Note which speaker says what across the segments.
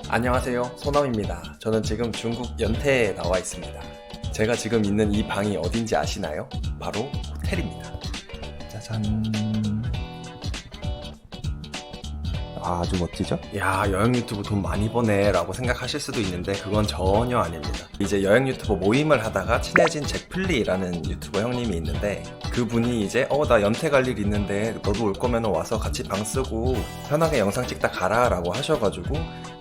Speaker 1: 안녕하세요, 소남입니다. 저는 지금 중국 연태에 나와 있습니다. 제가 지금 있는 이 방이 어딘지 아시나요? 바로 호텔입니다. 짜잔. 아주 멋지죠? 야, 여행 유튜브 돈 많이 버네 라고 생각하실 수도 있는데 그건 전혀 아닙니다. 이제 여행 유튜버 모임을 하다가 친해진 잭플리라는 유튜버 형님이 있는데 그분이 이제 나 연태 갈 일 있는데 너도 올 거면 와서 같이 방 쓰고 편하게 영상 찍다 가라 라고 하셔가지고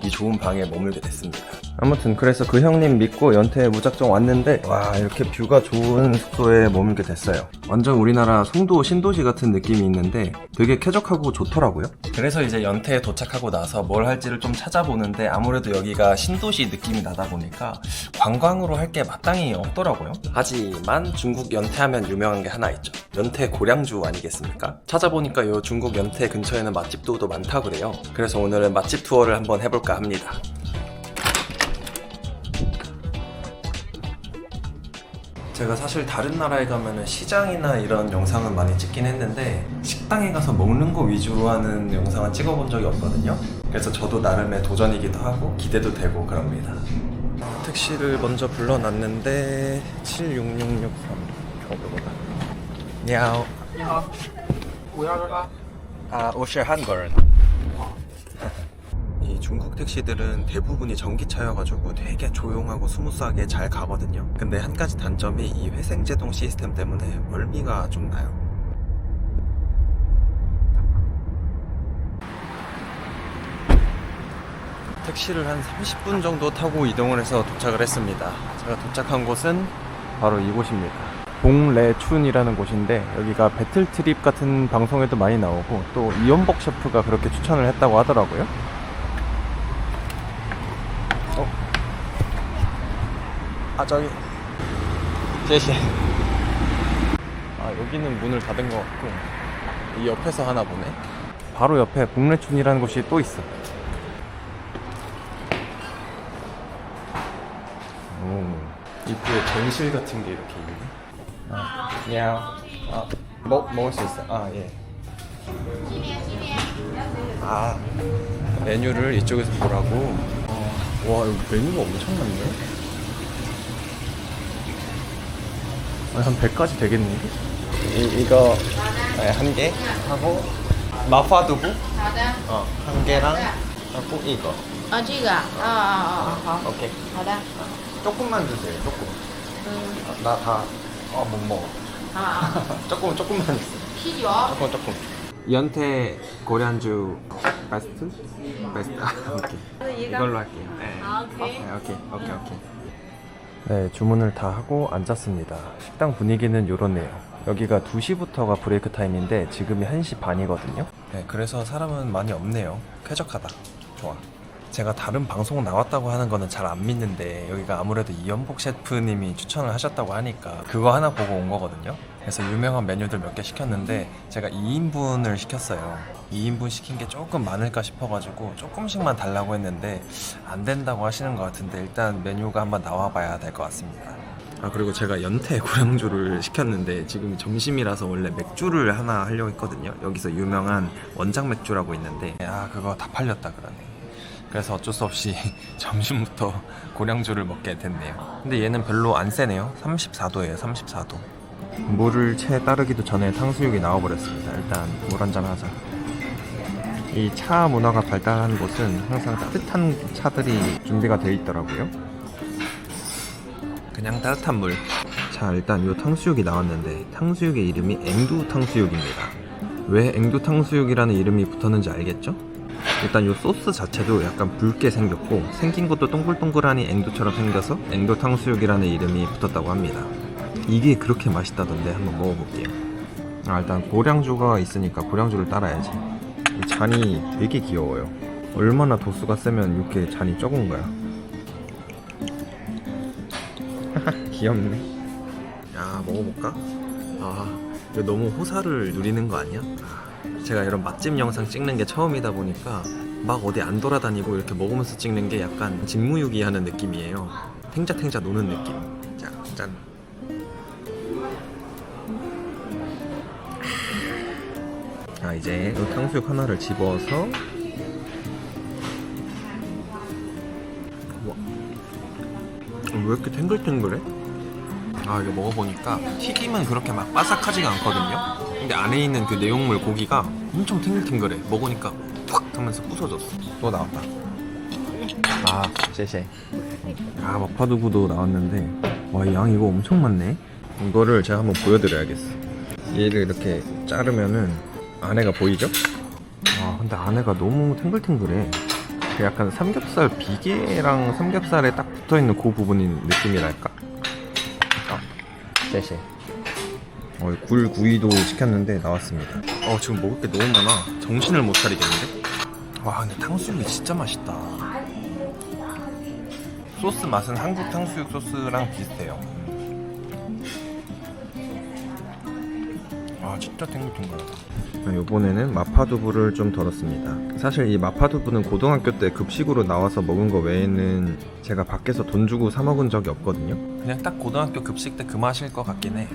Speaker 1: 이 좋은 방에 머물게 됐습니다. 아무튼 그래서 그 형님 믿고 연태에 무작정 왔는데 와, 이렇게 뷰가 좋은 숙소에 머물게 됐어요. 완전 우리나라 송도 신도시 같은 느낌이 있는데 되게 쾌적하고 좋더라고요. 그래서 이제 연태에 도착하고 나서 뭘 할지를 좀 찾아보는데 아무래도 여기가 신도시 느낌이 나다 보니까 관광으로 할 게 마땅히 없더라고요. 하지만 중국 연태하면 유명한 게 하나 있죠. 연태 고량주 아니겠습니까? 찾아보니까 이 중국 연태 근처에는 맛집도 또 많다 그래요. 그래서 오늘은 맛집 투어를 한번 해볼까 합니다. 제가 사실 다른 나라에 가면은 시장이나 이런 영상은 많이 찍긴 했는데 식당에 가서 먹는 거 위주로 하는 영상은 찍어본 적이 없거든요. 그래서 저도 나름의 도전이기도 하고 기대도 되고 그럽니다. 택시를 먼저 불러놨는데 76663이거보다. 你好，
Speaker 2: 你好，我要这个。
Speaker 1: 我是韩国人。이 중국 택시들은 대부분이 전기차여가지고 되게 조용하고 스무스하게 잘 가거든요. 근데 한 가지 단점이 이 회생제동 시스템 때문에 멀미가 좀 나요. 택시를 한 30분 정도 타고 이동을 해서 도착을 했습니다. 제가 도착한 곳은 바로 이곳입니다. 봉래춘이라는 곳인데 여기가 배틀트립 같은 방송에도 많이 나오고 또 이연복 셰프가 그렇게 추천을 했다고 하더라고요. 저기 谢谢. 여기는 문을 닫은 것 같고 이 옆에서 하나 보네. 바로 옆에 봉래춘이라는 곳이 또 있어. 입구에 전실 같은 게 이렇게 있네. 안녕. 먹을 수 있어. 예. 메뉴를 이쪽에서 보라고. 와, 여기 메뉴가 엄청 많네. 한 100가지 되겠는데? 이거 한 개 하고 마파두부 한 개랑 하고 이거.
Speaker 3: 这个好
Speaker 1: 오케이.
Speaker 3: 好的
Speaker 1: 조금만 주세요. 조금. 나 다 못 먹어. 조금만 주세요.
Speaker 3: 啤酒
Speaker 1: 조금. 연태 고량주 베스트? 오케이. 이걸로 할게요. 네. 오케이. 네, 주문을 다 하고 앉았습니다. 식당 분위기는 요렇네요. 여기가 2시부터가 브레이크 타임인데 지금이 1시 반이거든요. 네, 그래서 사람은 많이 없네요. 쾌적하다. 좋아. 제가 다른 방송 나왔다고 하는 거는 잘 안 믿는데 여기가 아무래도 이연복 셰프님이 추천을 하셨다고 하니까 그거 하나 보고 온 거거든요. 그래서 유명한 메뉴들 몇 개 시켰는데 제가 2인분을 시켰어요. 2인분 시킨 게 조금 많을까 싶어가지고 조금씩만 달라고 했는데 안 된다고 하시는 것 같은데 일단 메뉴가 한번 나와봐야 될 것 같습니다. 그리고 제가 연태 고량주를 시켰는데 지금 점심이라서 원래 맥주를 하나 하려고 했거든요. 여기서 유명한 원작 맥주라고 있는데 그거 다 팔렸다 그러네. 그래서 어쩔 수 없이 점심부터 고량주를 먹게 됐네요. 근데 얘는 별로 안 세네요. 34도예요. 34도. 물을 채 따르기도 전에 탕수육이 나와버렸습니다. 일단 물 한잔 하자. 이 차 문화가 발달한 곳은 항상 따뜻한 차들이 준비가 되어 있더라고요. 그냥 따뜻한 물. 자, 일단 이 탕수육이 나왔는데 탕수육의 이름이 앵두 탕수육입니다. 왜 앵두 탕수육이라는 이름이 붙었는지 알겠죠? 일단 이 소스 자체도 약간 붉게 생겼고 생긴 것도 동글동글하니 앵두처럼 생겨서 앵두 탕수육이라는 이름이 붙었다고 합니다. 이게 그렇게 맛있다던데 한번 먹어볼게요. 일단 고량주가 있으니까 고량주를 따라야지. 이 잔이 되게 귀여워요. 얼마나 도수가 세면 이렇게 잔이 적은 거야. 귀엽네. 야, 먹어볼까? 이거 너무 호사를 누리는 거 아니야? 제가 이런 맛집 영상 찍는 게 처음이다 보니까 막 어디 안 돌아다니고 이렇게 먹으면서 찍는 게 약간 직무유기하는 느낌이에요. 탱자탱자 노는 느낌. 자, 짠. 이제 이 탕수육 하나를 집어서 왜 이렇게 탱글탱글해? 아, 이거 먹어보니까 튀김은 그렇게 막 바삭하지가 않거든요. 근데 안에 있는 그 내용물 고기가 엄청 탱글탱글해. 먹으니까 팍 하면서 부서졌어. 또 나왔다. 아, 쎄쎄. 아, 마파두부도 나왔는데 와, 양 이거 엄청 많네. 이거를 제가 한번 보여드려야겠어. 얘를 이렇게 자르면은 안에가 보이죠? 아, 근데 안에가 너무 탱글탱글해. 그 약간 삼겹살 비계랑 삼겹살에 딱 붙어있는 그 부분인 느낌이랄까? 쎄쎄. 굴 구이도 시켰는데 나왔습니다. 지금 먹을 게 너무 많아. 정신을 못 차리겠는데? 와, 근데 탕수육이 진짜 맛있다. 소스 맛은 한국 탕수육 소스랑 비슷해요. 아, 진짜 탱글탱글하다. 이번에는 마파두부를 좀 덜었습니다. 사실 이 마파두부는 고등학교 때 급식으로 나와서 먹은 거 외에는 제가 밖에서 돈 주고 사 먹은 적이 없거든요. 그냥 딱 고등학교 급식 때 그 맛일 것 같긴 해.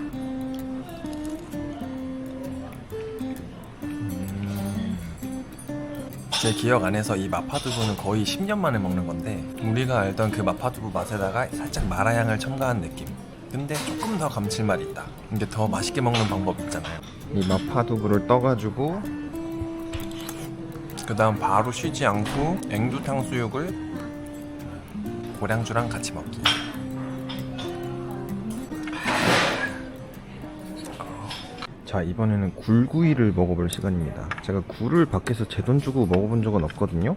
Speaker 1: 제 기억 안에서 이 마파두부는 거의 10년 만에 먹는 건데, 우리가 알던 그 마파두부 맛에다가 살짝 마라향을 첨가한 느낌. 근데 조금 더 감칠맛이 있다. 근데 더 맛있게 먹는 방법 있잖아요. 이 마파두부를 떠가지고 그 다음 바로 쉬지 않고 앵두탕수육을 고량주랑 같이 먹기. 자, 이번에는 굴구이를 먹어볼 시간입니다. 제가 굴을 밖에서 제 돈 주고 먹어본 적은 없거든요.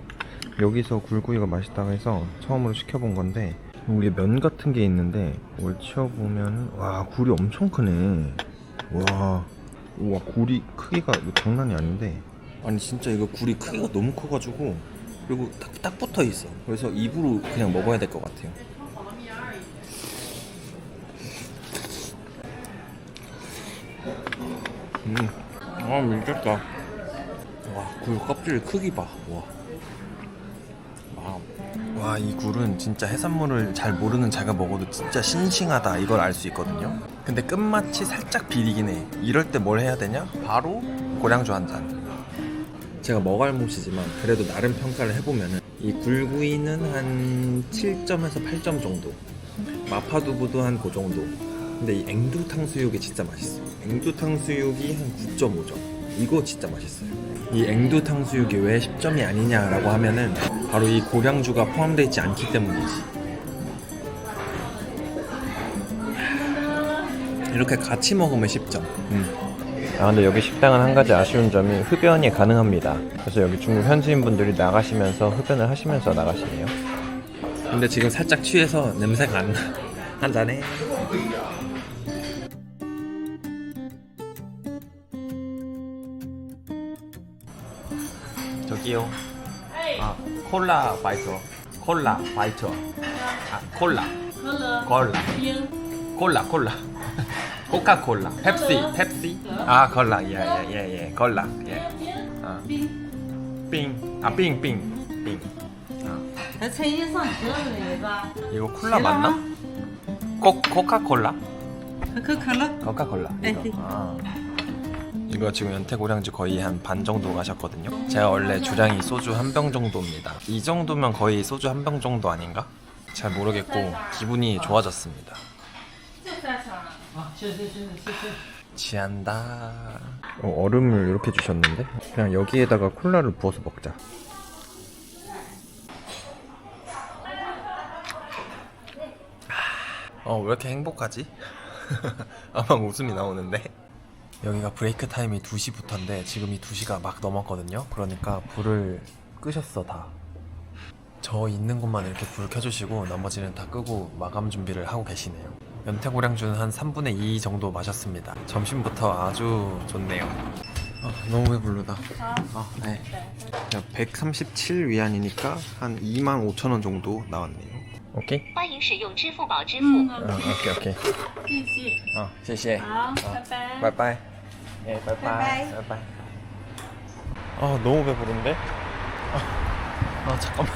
Speaker 1: 여기서 굴구이가 맛있다고 해서 처음으로 시켜본 건데, 여기 면 같은 게 있는데 이걸 치워보면 와, 굴이 엄청 크네. 와, 굴이 크기가 장난이 아닌데, 아니 진짜 이거 굴이 크기가 너무 커가지고, 그리고 딱 붙어 있어. 그래서 입으로 그냥 먹어야 될 것 같아요. 미쳤다. 와, 굴 껍질 크기 봐. 와, 이 굴은 진짜 해산물을 잘 모르는 제가 먹어도 진짜 싱싱하다, 이걸 알 수 있거든요. 근데 끝맛이 살짝 비리긴 해. 이럴 때 뭘 해야 되냐? 바로 고량주 한 잔. 제가 먹알못이지만 그래도 나름 평가를 해보면은 이 굴구이는 한 7점에서 8점 정도, 마파두부도 한 그 정도. 근데 이 앵두탕수육이 진짜 맛있어. 앵두탕수육이 한 9.5점. 이거 진짜 맛있어요. 이 앵두탕수육이 왜 10점이 아니냐라고 하면은 바로 이 고량주가 포함되어 있지 않기 때문이지. 이렇게 같이 먹으면 10점. 아, 근데 여기 식당은 한 가지 아쉬운 점이 흡연이 가능합니다. 그래서 여기 중국 현지인분들이 나가시면서 흡연을 하시면서 나가시네요. 근데 지금 살짝 취해서 냄새가 안 나. 한잔해. 저기요. 아, 콜라 바이터. 콜라 바이터. 아, 콜라. 콜라. 코카콜라. 펩시. 아, 콜라. 예. 콜라. 예. 아. 빙. 아, 빙. 아. 이거 콜라 맞나? 코카콜라? 코카콜라. 이거 지금 연태고량주 거의 한 반 정도 가셨거든요. 제가 원래 주량이 소주 한 병 정도입니다. 이 정도면 거의 소주 한 병 정도 아닌가? 잘 모르겠고 기분이 좋아졌습니다. 취한다. 얼음을 이렇게 주셨는데 그냥 여기에다가 콜라를 부어서 먹자. 왜 이렇게 행복하지? 아마 웃음이 나오는데. 여기가 브레이크 타임이 2시부터인데 지금 이 2시가 막 넘었거든요. 그러니까 불을 끄셨어 다. 저 있는 곳만 이렇게 불 켜주시고 나머지는 다 끄고 마감 준비를 하고 계시네요. 연태고량주는 한 3분의 2 정도 마셨습니다. 점심부터 아주 좋네요. 너무 배부르다. 네. 137위안이니까 한 25,000원 정도 나왔네요. 오케이? 오케이. 谢谢. 바이바이. 예, 바이바이. 너무 배부른데? 잠깐만.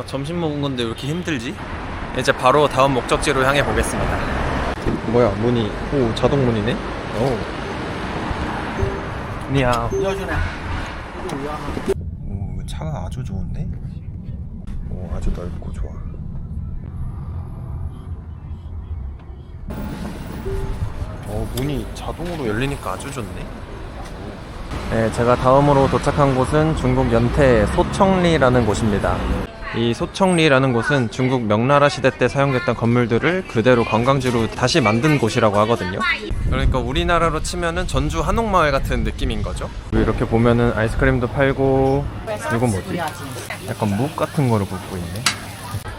Speaker 1: 점심 먹은 건데 왜 이렇게 힘들지? 이제 바로 다음 목적지로 향해 보겠습니다. 뭐야, 문이, 자동 문이네? 니하오. 차가 아주 좋은데? 아주 넓고 좋아. 문이 자동으로 열리니까 아주 좋네. 네, 제가 다음으로 도착한 곳은 중국 연태 소청리라는 곳입니다. 이 소청리라는 곳은 중국 명나라 시대 때 사용됐던 건물들을 그대로 관광지로 다시 만든 곳이라고 하거든요. 그러니까 우리나라로 치면은 전주 한옥마을 같은 느낌인 거죠. 이렇게 보면은 아이스크림도 팔고, 이건 뭐지? 약간 묵 같은 거를 붓고 있네.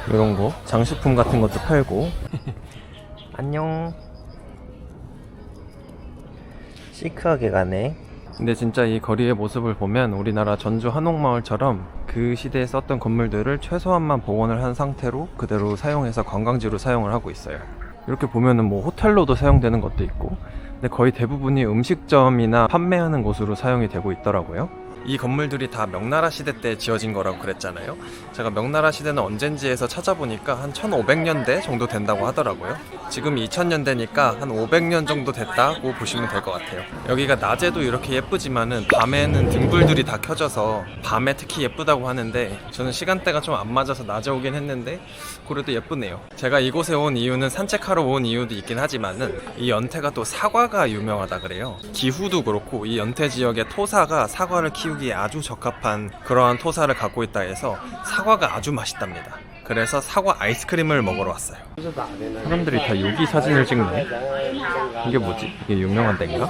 Speaker 1: 이런 거 장식품 같은 것도 팔고. 안녕. 시크하게 가네. 근데 진짜 이 거리의 모습을 보면 우리나라 전주 한옥마을처럼 그 시대에 썼던 건물들을 최소한만 복원을 한 상태로 그대로 사용해서 관광지로 사용을 하고 있어요. 이렇게 보면은 뭐 호텔로도 사용되는 것도 있고, 근데 거의 대부분이 음식점이나 판매하는 곳으로 사용이 되고 있더라고요. 이 건물들이 다 명나라 시대 때 지어진 거라고 그랬잖아요. 제가 명나라 시대는 언젠지에서 찾아보니까 한 1500년대 정도 된다고 하더라고요. 지금 2000년대니까 한 500년 정도 됐다고 보시면 될 것 같아요. 여기가 낮에도 이렇게 예쁘지만은 밤에는 등불들이 다 켜져서 밤에 특히 예쁘다고 하는데, 저는 시간대가 좀 안 맞아서 낮에 오긴 했는데 그래도 예쁘네요. 제가 이곳에 온 이유는 산책하러 온 이유도 있긴 하지만은 이 연태가 또 사과가 유명하다 그래요. 기후도 그렇고 이 연태 지역의 토사가 사과를 키우기에 아주 적합한 그러한 토사를 갖고 있다 해서 사과가 아주 맛있답니다. 그래서 사과 아이스크림을 먹으러 왔어요. 사람들이 다 여기 사진을 찍네. 이게 뭐지? 이게 유명한 데인가?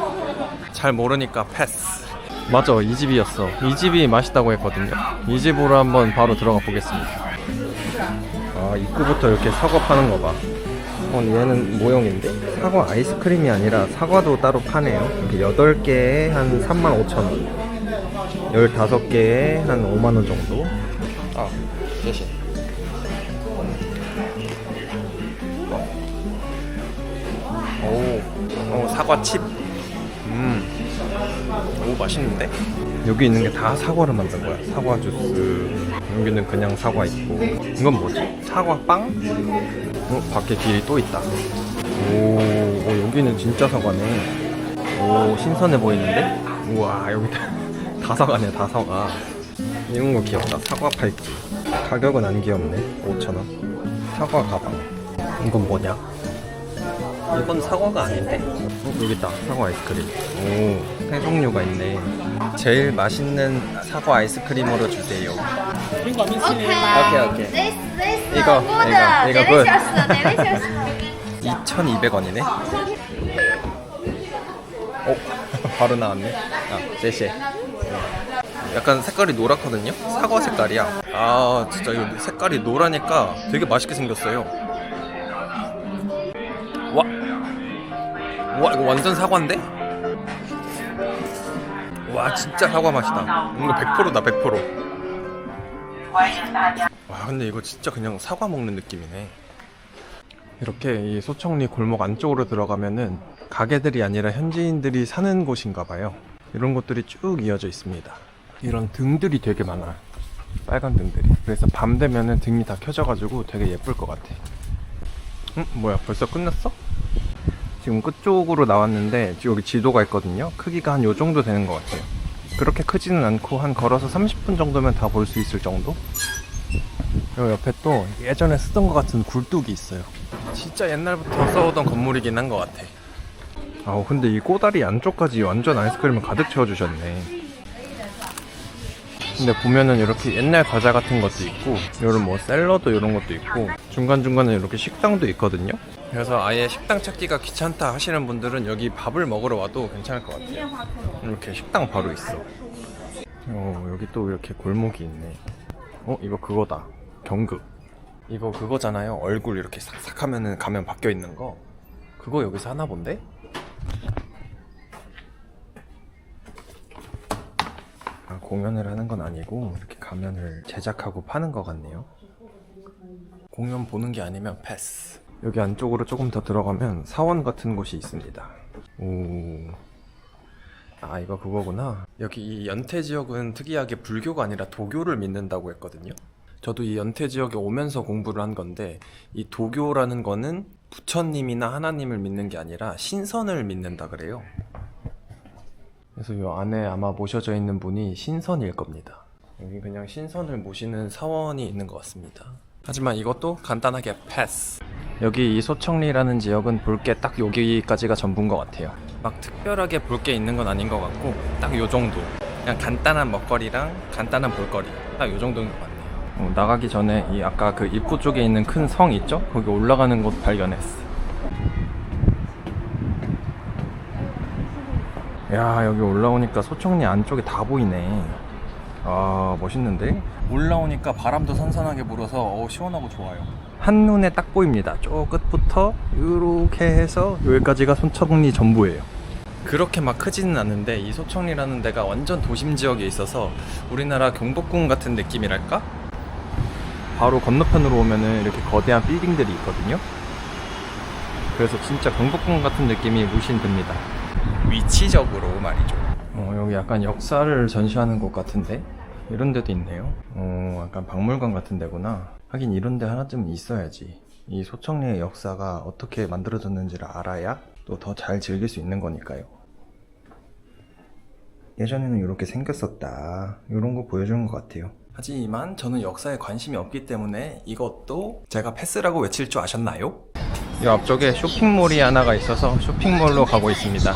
Speaker 1: 잘 모르니까 패스. 맞아, 이 집이었어. 이 집이 맛있다고 했거든요. 이 집으로 한번 바로 들어가 보겠습니다. 아, 입구부터 이렇게 사과 파는 거 봐. 얘는 모형인데? 사과 아이스크림이 아니라 사과도 따로 파네요. 이렇게 8개에 한 35,000원, 15개에 한 5만원 정도. 아, 대신 오, 사과칩. 오, 맛있는데? 여기 있는 게 다 사과로 만든 거야. 사과 주스. 여기는 그냥 사과 있고. 이건 뭐지? 사과빵? 밖에 길이 또 있다. 오, 여기는 진짜 사과네. 오, 신선해 보이는데? 우와, 여기 다 사과네, 다 사과. 이런 거 귀엽다. 사과 팔찌. 가격은 안 귀엽네. 5,000원. 사과 가방. 이건 뭐냐? 이건 사과가 아닌데? 여기 있다. 사과 아이스크림. 오, 세 종류가 있네. 제일 맛있는 사과 아이스크림으로 주세요. 오케이. 이거 굿. 2,200원이네. 바로 나왔네. 아, 제시에. 약간 색깔이 노랗거든요? 사과 색깔이야. 아, 진짜 이거 색깔이 노라니까 되게 맛있게 생겼어요. 와, 이거 완전 사과인데? 와, 진짜 사과 맛이다. 이거 100%다, 100%. 와, 근데 이거 진짜 그냥 사과 먹는 느낌이네. 이렇게 이 소청리 골목 안쪽으로 들어가면은 가게들이 아니라 현지인들이 사는 곳인가 봐요. 이런 것들이 쭉 이어져 있습니다. 이런 등들이 되게 많아. 빨간 등들이. 그래서 밤 되면은 등이 다 켜져가지고 되게 예쁠 것 같아. 뭐야, 벌써 끝났어? 지금 끝쪽으로 나왔는데 여기 지도가 있거든요. 크기가 한 요 정도 되는 것 같아요. 그렇게 크지는 않고 한 걸어서 30분 정도면 다 볼 수 있을 정도? 요 옆에 또 예전에 쓰던 것 같은 굴뚝이 있어요. 진짜 옛날부터 써오던 건물이긴 한 것 같아. 근데 이 꼬다리 안쪽까지 완전 아이스크림을 가득 채워주셨네. 근데 보면은 이렇게 옛날 과자 같은 것도 있고, 이런 뭐 샐러드 이런 것도 있고, 중간중간에 이렇게 식당도 있거든요. 그래서 아예 식당 찾기가 귀찮다 하시는 분들은 여기 밥을 먹으러 와도 괜찮을 것 같아요. 이렇게 식당 바로 있어. 여기 또 이렇게 골목이 있네. 이거 그거다. 경극. 이거 그거잖아요. 얼굴 이렇게 싹싹 하면은 가면 바뀌어 있는 거. 그거 여기서 하나 본데? 공연을 하는 건 아니고 이렇게 가면을 제작하고 파는 것 같네요. 공연 보는 게 아니면 패스. 여기 안쪽으로 조금 더 들어가면 사원 같은 곳이 있습니다. 이거 그거구나. 여기 이 연태 지역은 특이하게 불교가 아니라 도교를 믿는다고 했거든요. 저도 이 연태 지역에 오면서 공부를 한 건데, 이 도교라는 거는 부처님이나 하나님을 믿는 게 아니라 신선을 믿는다 그래요. 그래서 이 안에 아마 모셔져 있는 분이 신선일 겁니다. 여기 그냥 신선을 모시는 사원이 있는 것 같습니다. 하지만 이것도 간단하게 패스. 여기 이 소청리라는 지역은 볼 게 딱 여기까지가 전부인 것 같아요. 막 특별하게 볼 게 있는 건 아닌 것 같고 딱 요 정도. 그냥 간단한 먹거리랑 간단한 볼거리 딱 요 정도인 것 같네요. 나가기 전에 이 아까 그 입구 쪽에 있는 큰 성 있죠? 거기 올라가는 곳 발견했어. 야, 여기 올라오니까 소청리 안쪽에 다 보이네. 아, 멋있는데? 올라오니까 바람도 선선하게 불어서 시원하고 좋아요. 한눈에 딱 보입니다. 저 끝부터 이렇게 해서 여기까지가 소청리 전부예요. 그렇게 막 크지는 않는데 이 소청리라는 데가 완전 도심 지역에 있어서 우리나라 경복궁 같은 느낌이랄까? 바로 건너편으로 오면은 이렇게 거대한 빌딩들이 있거든요. 그래서 진짜 경복궁 같은 느낌이 물씬 듭니다. 위치적으로 말이죠. 여기 약간 역사를 전시하는 곳 같은데? 이런 데도 있네요. 약간 박물관 같은 데구나. 하긴 이런 데 하나쯤은 있어야지. 이 소청리의 역사가 어떻게 만들어졌는지를 알아야 또 더 잘 즐길 수 있는 거니까요. 예전에는 이렇게 생겼었다. 이런 거 보여주는 것 같아요. 하지만 저는 역사에 관심이 없기 때문에 이것도 제가 패스라고 외칠 줄 아셨나요? 이 앞쪽에 쇼핑몰이 하나가 있어서 쇼핑몰로 가고 있습니다.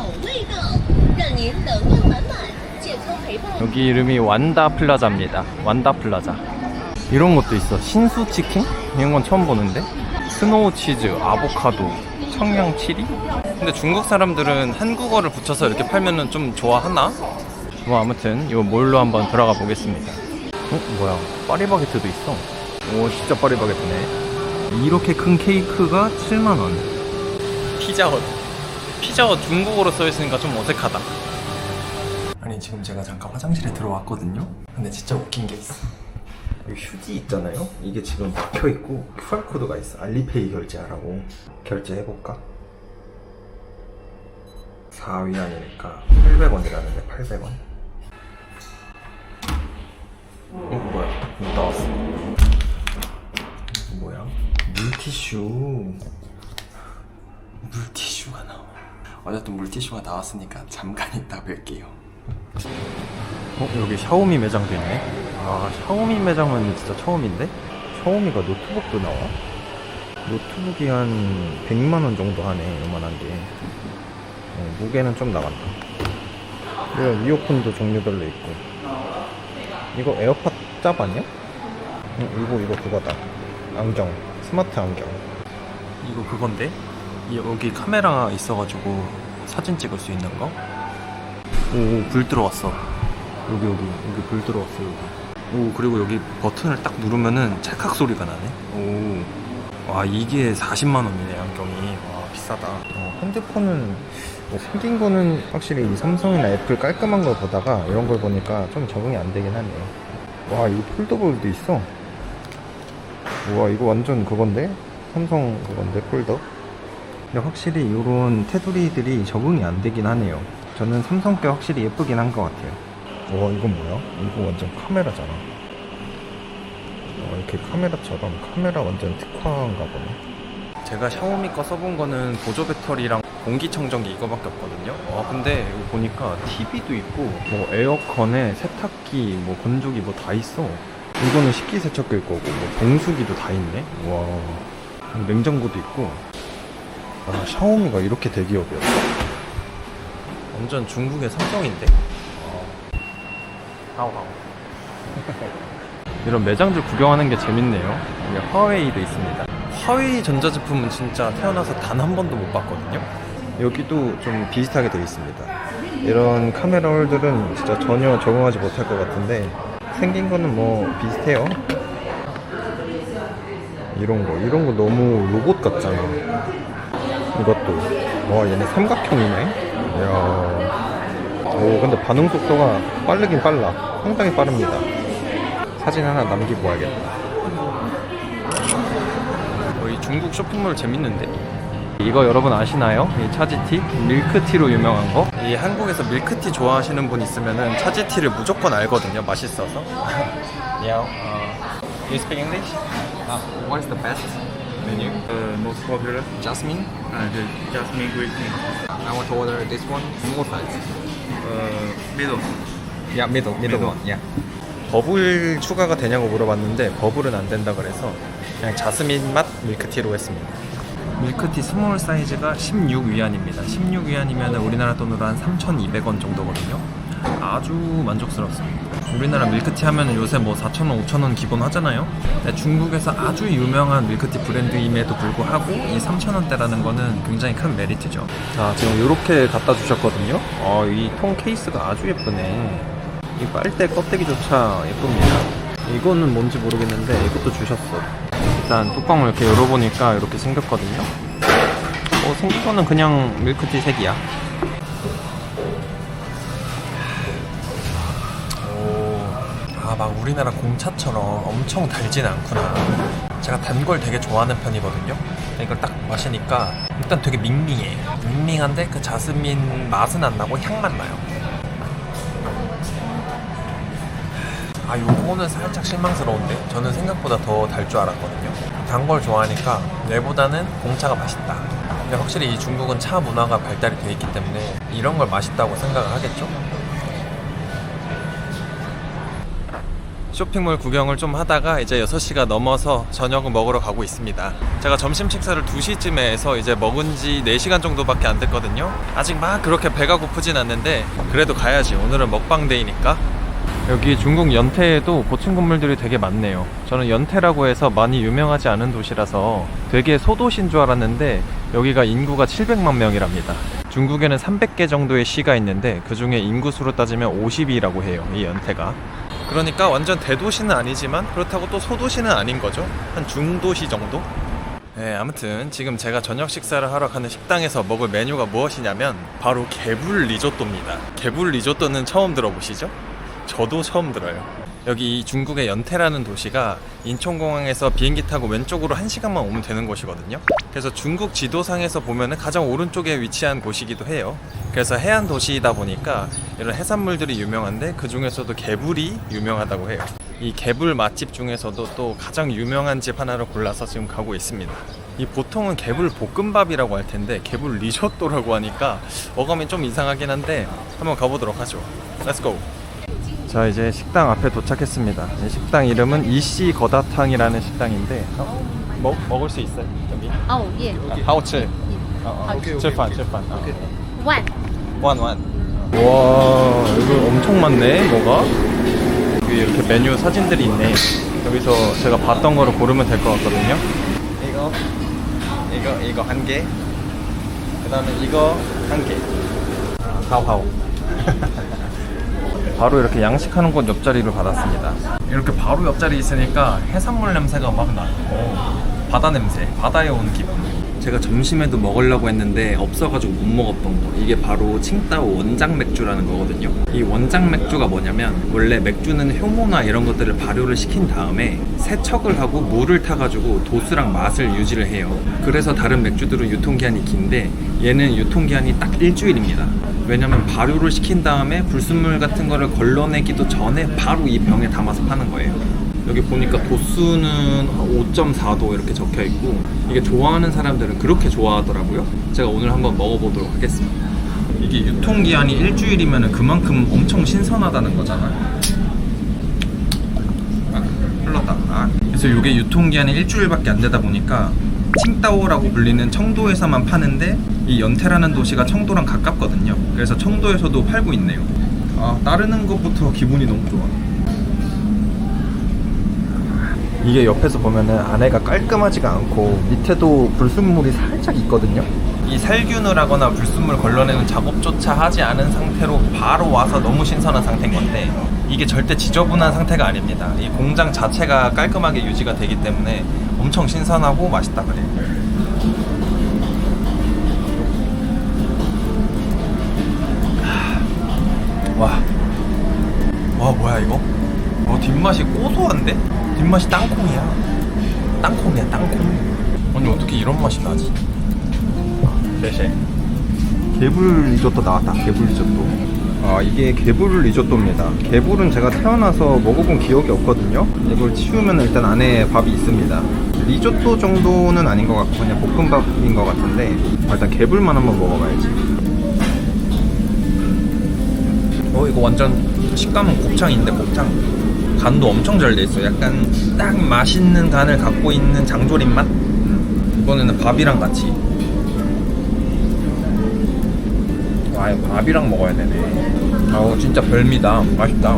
Speaker 1: 여기 이름이 완다 플라자입니다. 완다 플라자. 이런 것도 있어. 신수 치킨? 이런 건 처음 보는데? 스노우 치즈, 아보카도, 청양 치리? 근데 중국 사람들은 한국어를 붙여서 이렇게 팔면은 좀 좋아하나? 뭐 아무튼 이 몰로 한번 들어가 보겠습니다. 뭐야? 파리바게트도 있어. 오, 진짜 파리바게트네. 이렇게 큰 케이크가 7만원. 피자헛 중국어로 써있으니까 좀 어색하다. 아니, 지금 제가 잠깐 화장실에 들어왔거든요. 근데 진짜 웃긴 게 있어. 여기 휴지 있잖아요. 이게 지금 박혀있고 QR코드가 있어. 알리페이 결제하라고. 결제해볼까? 4위안이니까 800원이라는데 800원. 뭐야? 이거 나왔어. 뭐야? 물티슈가 나와. 어쨌든 물티슈가 나왔으니까 잠깐 이따 뵐게요. 여기 샤오미 매장도 있네. 아, 샤오미 매장은 진짜 처음인데? 샤오미가 노트북도 나와? 노트북이 한 100만원 정도 하네. 요만한 게. 무게는 좀 나간다. 그리고 이어폰도 종류별로 있고. 이거 에어팟 짭 아니야? 이거 그거다. 안경. 스마트 안경. 이거 그건데? 여기 카메라 있어가지고 사진 찍을 수 있는 거? 오, 불 들어왔어. 여기 불 들어왔어. 여기. 오, 그리고 여기 버튼을 딱 누르면은 찰칵 소리가 나네. 오, 와, 이게 40만원이네 안경이. 와, 비싸다. 핸드폰은 뭐 생긴 거는 확실히 이 삼성이나 애플 깔끔한 걸 보다가 이런 걸 보니까 좀 적응이 안 되긴 하네요. 와, 이거 폴더블도 있어. 우와, 이거 완전 그건데? 삼성 그건데, 폴더? 근데 확실히 이런 테두리들이 적응이 안 되긴 하네요. 저는 삼성 게 확실히 예쁘긴 한 것 같아요. 와, 이건 뭐야? 이거 완전 카메라잖아. 이렇게 카메라처럼 카메라 완전 특화인가 보네. 제가 샤오미 거 써본 거는 보조 배터리랑 공기청정기 이거밖에 없거든요. 근데 여기 보니까 TV도 있고 뭐 에어컨에 세탁기, 뭐 건조기 뭐 다 있어. 이거는 식기세척기일 거고 뭐 정수기도 다 있네. 와, 냉장고도 있고. 아, 샤오미가 이렇게 대기업이었어? 완전 중국의 삼성인데? 하오하오. 이런 매장들 구경하는 게 재밌네요. 여기 화웨이도 있습니다. 화웨이 전자제품은 진짜 태어나서 단 한 번도 못 봤거든요. 여기도 좀 비슷하게 되어 있습니다. 이런 카메라 홀들은 진짜 전혀 적응하지 못할 것 같은데 생긴 거는 뭐 비슷해요. 이런 거 너무 로봇 같잖아. 이것도. 와, 얘네 삼각형이네. 이야. 오, 근데 반응 속도가 빠르긴 빨라. 상당히 빠릅니다. 사진 하나 남기고 와야겠다. 이 중국 쇼핑몰 재밌는데? 이거 여러분 아시나요? 이 차지티? 밀크티로 유명한 거? 이 한국에서 밀크티 좋아하시는 분 있으면은 차지티를 무조건 알거든요. 맛있어서. Yeah. You speak English? What is the best menu?
Speaker 2: Most popular.
Speaker 1: Jasmine?
Speaker 2: The jasmine green tea.
Speaker 1: I want to order this one. Small size.
Speaker 2: Middle.
Speaker 1: Yeah, middle one. Yeah. 버블 추가가 되냐고 물어봤는데 버블은 안 된다 그래서 그냥 자스민 맛 밀크티로 했습니다. 밀크티 스몰 사이즈가 16위안입니다. 16위안이면 우리나라 돈으로 한 3,200원 정도거든요. 아주 만족스럽습니다. 우리나라 밀크티 하면 요새 뭐 4,000원, 5,000원 기본 하잖아요. 근데 중국에서 아주 유명한 밀크티 브랜드임에도 불구하고 이 3,000원대라는 거는 굉장히 큰 메리트죠. 자, 지금 이렇게 갖다 주셨거든요. 이 통 케이스가 아주 예쁘네. 이 빨대 껍데기조차 예쁩니다. 이거는 뭔지 모르겠는데 이것도 주셨어. 일단 뚜껑을 이렇게 열어보니까 이렇게 생겼거든요. 생긴 거는 그냥 밀크티 색이야. 막 우리나라 공차처럼 엄청 달진 않구나. 제가 단 걸 되게 좋아하는 편이거든요. 이걸 딱 마시니까 일단 되게 밍밍해. 밍밍한데 그 자스민 맛은 안 나고 향만 나요. 요거는 살짝 실망스러운데 저는 생각보다 더 달 줄 알았거든요. 단 걸 좋아하니까 얘보다는 공차가 맛있다. 근데 확실히 이 중국은 차 문화가 발달이 돼 있기 때문에 이런 걸 맛있다고 생각을 하겠죠? 쇼핑몰 구경을 좀 하다가 이제 6시가 넘어서 저녁을 먹으러 가고 있습니다. 제가 점심 식사를 2시쯤에 해서 이제 먹은 지 4시간 정도밖에 안 됐거든요. 아직 막 그렇게 배가 고프진 않는데 그래도 가야지. 오늘은 먹방데이니까. 여기 중국 연태에도 고층 건물들이 되게 많네요. 저는 연태라고 해서 많이 유명하지 않은 도시라서 되게 소도시인 줄 알았는데 여기가 인구가 700만 명이랍니다. 중국에는 300개 정도의 시가 있는데 그 중에 인구수로 따지면 50위라고 해요, 이 연태가. 그러니까 완전 대도시는 아니지만 그렇다고 또 소도시는 아닌 거죠. 한 중도시 정도? 네, 아무튼 지금 제가 저녁 식사를 하러 가는 식당에서 먹을 메뉴가 무엇이냐면 바로 개불 리조또입니다. 개불 리조또는 처음 들어보시죠? 저도 처음 들어요. 여기 중국의 연태라는 도시가 인천공항에서 비행기 타고 왼쪽으로 1시간만 오면 되는 곳이거든요. 그래서 중국 지도상에서 보면 가장 오른쪽에 위치한 곳이기도 해요. 그래서 해안 도시이다 보니까 이런 해산물들이 유명한데 그 중에서도 개불이 유명하다고 해요. 이 개불 맛집 중에서도 또 가장 유명한 집 하나를 골라서 지금 가고 있습니다. 이 보통은 개불 볶음밥이라고 할 텐데 개불 리조또라고 하니까 어감이 좀 이상하긴 한데 한번 가보도록 하죠. Let's go! 자, 이제 식당 앞에 도착했습니다. 이 식당 이름은 이씨 거다탕이라는 식당인데 먹을 수 있어요? 여기?
Speaker 3: 예.
Speaker 1: 하오츠. 칠판.
Speaker 3: 원.
Speaker 1: 원. 와, 이거 엄청 많네, 뭐가? 여기 이렇게 메뉴 사진들이 있네. 여기서 제가 봤던 거를 고르면 될 것 같거든요. 이거 한 개. 그 다음에 이거 한 개. 하오. 바로 이렇게 양식하는 곳 옆자리를 받았습니다. 이렇게 바로 옆자리 있으니까 해산물 냄새가 막 나요. 바다 냄새, 바다에 온 기분. 제가 점심에도 먹으려고 했는데 없어가지고 못 먹었던 거, 이게 바로 칭따오 원장 맥주라는 거거든요. 이 원장 맥주가 뭐냐면 원래 맥주는 효모나 이런 것들을 발효를 시킨 다음에 세척을 하고 물을 타가지고 도수랑 맛을 유지를 해요. 그래서 다른 맥주들은 유통기한이 긴데 얘는 유통기한이 딱 일주일입니다. 왜냐면 발효를 시킨 다음에 불순물 같은 거를 걸러내기도 전에 바로 이 병에 담아서 파는 거예요. 여기 보니까 도수는 5.4도 이렇게 적혀 있고 이게 좋아하는 사람들은 그렇게 좋아하더라고요. 제가 오늘 한번 먹어보도록 하겠습니다. 이게 유통기한이 일주일이면 그만큼 엄청 신선하다는 거잖아. 흘렀다. 그래서 이게 유통기한이 일주일밖에 안 되다 보니까 칭따오라고 불리는 청도에서만 파는데 이 연태라는 도시가 청도랑 가깝거든요. 그래서 청도에서도 팔고 있네요. 따르는 것부터 기분이 너무 좋아. 이게 옆에서 보면은 안에가 깔끔하지가 않고 밑에도 불순물이 살짝 있거든요. 이 살균을 하거나 불순물 걸러내는 작업조차 하지 않은 상태로 바로 와서 너무 신선한 상태인 건데 이게 절대 지저분한 상태가 아닙니다. 이 공장 자체가 깔끔하게 유지가 되기 때문에 엄청 신선하고 맛있다 그래요. 와 뭐야 이거? 뒷맛이 고소한데? 뒷맛이 땅콩이야. 땅콩. 아니 어떻게 이런 맛이 나지? 쉐쉐. 개불 리조또 나왔다. 개불 리조또. 이게 개불 리조또입니다. 개불은 제가 태어나서 먹어본 기억이 없거든요. 이걸 치우면 일단 안에 밥이 있습니다. 리조또 정도는 아닌 것 같고 그냥 볶음밥인 것 같은데 일단 개불만 한번 먹어봐야지. 이거 완전 식감은 곱창인데 곱창. 간도 엄청 잘 돼 있어. 약간 딱 맛있는 간을 갖고 있는 장조림 맛? 이번에는 밥이랑 같이. 아, 밥이랑 먹어야 되네. 아우, 진짜 별미다. 맛있다.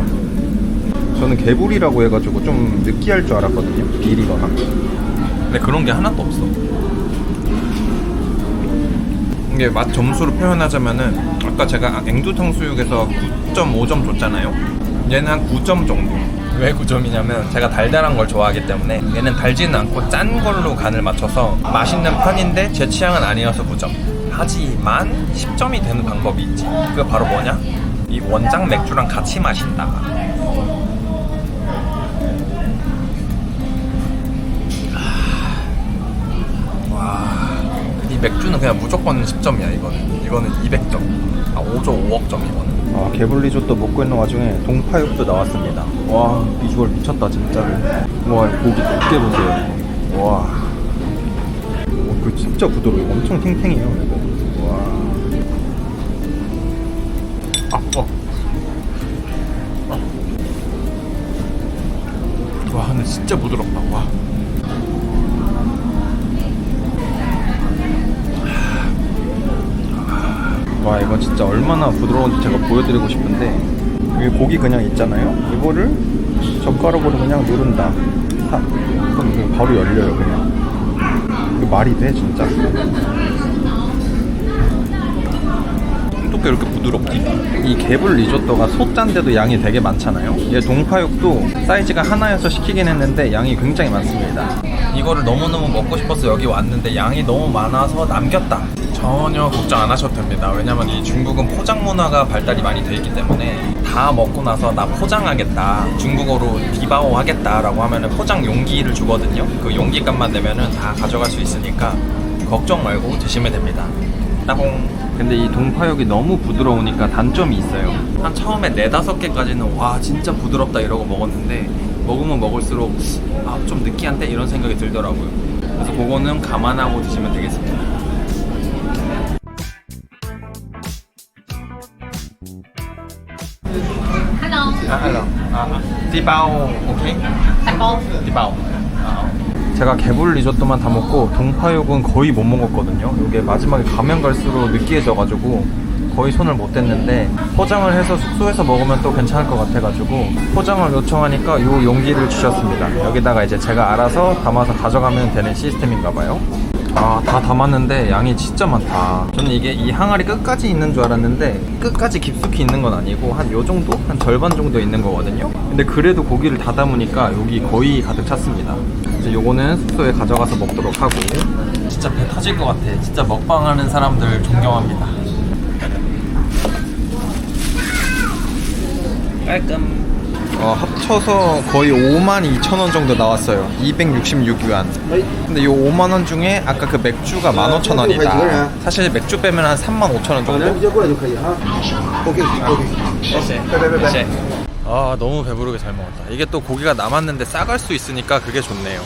Speaker 1: 저는 개불이라고 해가지고 좀 느끼할 줄 알았거든요. 비리거나. 근데 그런 게 하나도 없어. 이게 맛 점수로 표현하자면은 아까 제가 앵두탕수육에서 9.5점 줬잖아요. 얘는 한 9점 정도. 왜 9점이냐면 제가 달달한 걸 좋아하기 때문에 얘는 달지는 않고 짠 걸로 간을 맞춰서 맛있는 편인데 제 취향은 아니어서 9점. 하지만 10점이 되는 방법이 있지. 그게 바로 뭐냐? 이 원장 맥주랑 같이 마신다. 이 맥주는 그냥 무조건 10점이야. 이거는 200점. 5점 이거는. 개불 리조또 먹고 있는 와중에 동파육도 나왔습니다. 와, 비주얼 미쳤다 진짜로. 와, 고기 두께 보세요. 와, 그 진짜 부드러워요. 엄청 탱탱해요 이거. 와, 근데 진짜 부드럽다. 와, 이건 진짜 얼마나 부드러운지 제가 보여드리고 싶은데, 여기 고기 그냥 있잖아요. 이거를 젓가락으로 그냥 누른다. 그럼 이거 바로 열려요 그냥. 이거 말이 돼 진짜? 어떻게 이렇게 부드럽지? 이 개불 리조또가 소짠데도 양이 되게 많잖아요. 얘 동파육도 사이즈가 하나여서 시키긴 했는데 양이 굉장히 많습니다. 이거를 너무너무 먹고 싶어서 여기 왔는데 양이 너무 많아서 남겼다. 전혀 걱정 안 하셔도 됩니다. 왜냐면 이 중국은 포장 문화가 발달이 많이 돼 있기 때문에 다 먹고 나서 나 포장하겠다, 중국어로 디바오 하겠다 라고 하면은 포장 용기를 주거든요. 그 용기 값만 내면은 다 가져갈 수 있으니까 걱정 말고 드시면 됩니다. 따봉. 근데 이 동파육이 너무 부드러우니까 단점이 있어요. 한 처음에 4-5개까지는 와 진짜 부드럽다 이러고 먹었는데 먹으면 먹을수록 좀 느끼한데? 이런 생각이 들더라고요. 그래서 그거는 감안하고 드시면 되겠습니다.
Speaker 3: Hello.
Speaker 1: 디바오, 오케이?
Speaker 3: Taco.
Speaker 1: 디바오. 제가 개불 리조또만 다 먹고 동파육은 거의 못 먹었거든요. 이게 마지막에 가면 갈수록 느끼해져가지고 거의 손을 못 댔는데, 포장을 해서 숙소에서 먹으면 또 괜찮을 것 같아가지고 포장을 요청하니까 이 용기를 주셨습니다. 여기다가 이제 제가 알아서 담아서 가져가면 되는 시스템인가봐요. 다 담았는데 양이 진짜 많다. 저는 이게 이 항아리 끝까지 있는 줄 알았는데 끝까지 깊숙이 있는 건 아니고 한 요 정도? 한 절반 정도 있는 거거든요. 근데 그래도 고기를 다 담으니까 여기 거의 가득 찼습니다. 이제 요거는 숙소에 가져가서 먹도록 하고. 진짜 배 터질 것 같아. 진짜 먹방하는 사람들 존경합니다. 깔끔. 합쳐서 거의 52,000원 정도 나왔어요. 266유안. 근데 이 5만원 중에 아까 그 맥주가 15,000원이다. 사실 맥주 빼면 한 35,000원 정도? 너무 배부르게 잘 먹었다. 이게 또 고기가 남았는데 싸갈 수 있으니까 그게 좋네요.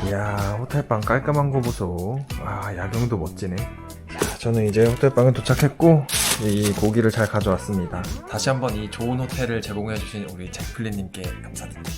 Speaker 1: 이야, 호텔방 깔끔한 거 보소. 야경도 멋지네. 저는 이제 호텔방에 도착했고 이 고기를 잘 가져왔습니다. 다시 한번 이 좋은 호텔을 제공해주신 우리 잭플린님께 감사드립니다.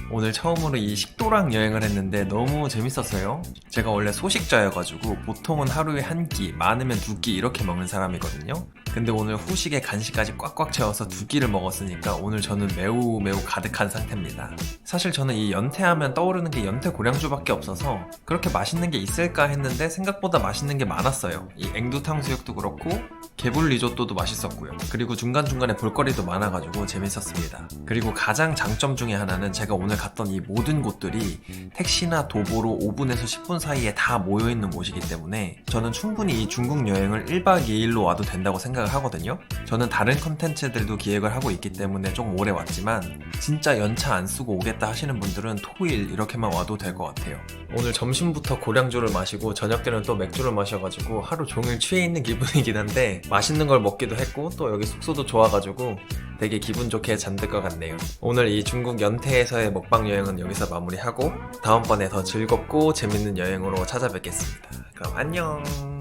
Speaker 1: 오늘 처음으로 이 식도락 여행을 했는데 너무 재밌었어요. 제가 원래 소식자여가지고 보통은 하루에 한 끼, 많으면 2끼 이렇게 먹는 사람이거든요. 근데 오늘 후식에 간식까지 꽉꽉 채워서 2끼를 먹었으니까 오늘 저는 매우 가득한 상태입니다. 사실 저는 이 연태하면 떠오르는 게 연태 고량주밖에 없어서 그렇게 맛있는 게 있을까 했는데 생각보다 맛있는 게 많았어요. 이 앵두탕수육도 그렇고 개불 리조또도 맛있었고요. 그리고 중간중간에 볼거리도 많아가지고 재밌었습니다. 그리고 가장 장점 중에 하나는 제가 오늘 갔던 이 모든 곳들이 택시나 도보로 5분에서 10분 사이에 다 모여있는 곳이기 때문에 저는 충분히 이 중국 여행을 1박 2일로 와도 된다고 생각을 하거든요. 저는 다른 컨텐츠들도 기획을 하고 있기 때문에 좀 오래 왔지만 진짜 연차 안 쓰고 오겠다 하시는 분들은 토일 이렇게만 와도 될 것 같아요. 오늘 점심부터 고량주를 마시고 저녁 때는 또 맥주를 마셔가지고 하루 종일 취해 있는 기분이긴 한데 맛있는 걸 먹기도 했고 또 여기 숙소도 좋아가지고 되게 기분 좋게 잠들 것 같네요. 오늘 이 중국 연태에서의 먹방 여행은 여기서 마무리하고 다음번에 더 즐겁고 재밌는 여행으로 찾아뵙겠습니다. 그럼 안녕.